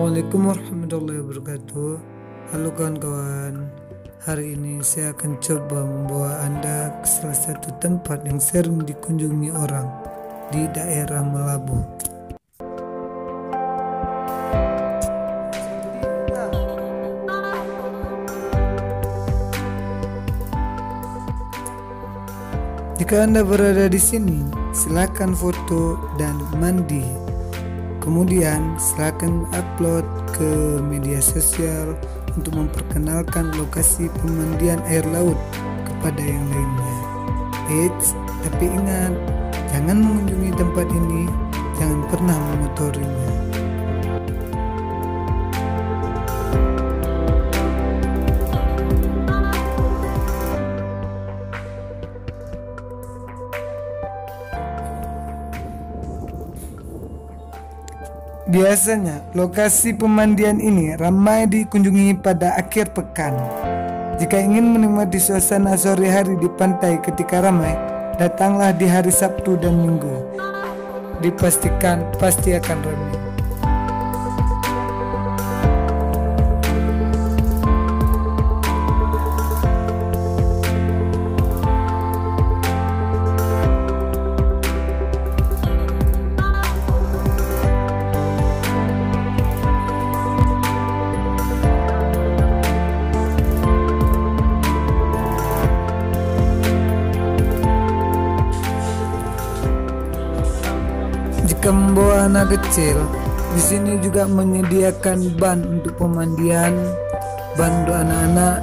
Assalamualaikum warahmatullahi wabarakatuh. Halo kawan-kawan, hari ini saya akan coba membawa Anda ke salah satu tempat yang sering dikunjungi orang di daerah Melabu. Jika Anda berada di sini, silakan foto dan mandi. Kemudian silakan upload ke media sosial untuk memperkenalkan lokasi pemandian air laut kepada yang lainnya. Eits, tapi ingat, jangan mengunjungi tempat ini, jangan pernah mengotorinya. Biasanya, lokasi pemandian ini ramai dikunjungi pada akhir pekan. Jika ingin menikmati suasana sore hari di pantai ketika ramai, datanglah di hari Sabtu dan Minggu. Dipastikan pasti akan ramai. Jika membawa anak kecil, di sini juga menyediakan ban untuk pemandian, ban untuk anak-anak,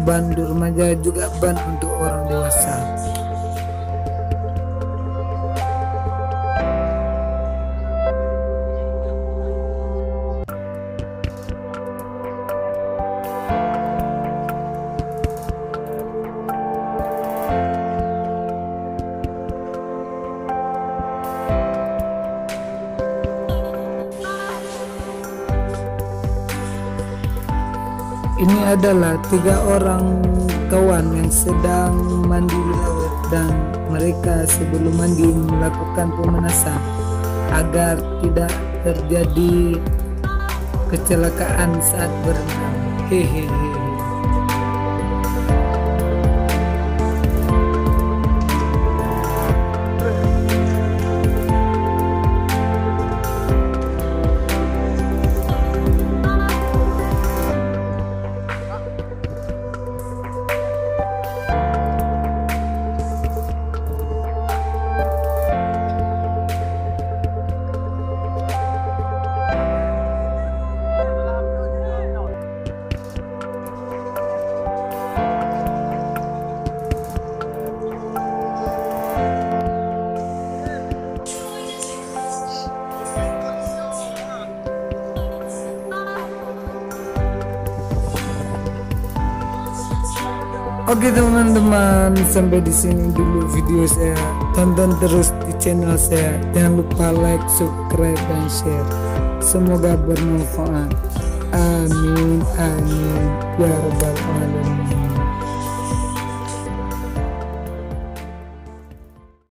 ban untuk remaja, juga ban untuk orang dewasa. Ini adalah 3 orang kawan yang sedang mandi di laut, dan mereka sebelum mandi melakukan pemanasan agar tidak terjadi kecelakaan saat berenang. Hehehe. Oke teman-teman, sampai di sini dulu video saya. Tonton terus di channel saya. Jangan lupa like, subscribe, dan share. Semoga bermanfaat. Amin, amin, ya rabbal alamin.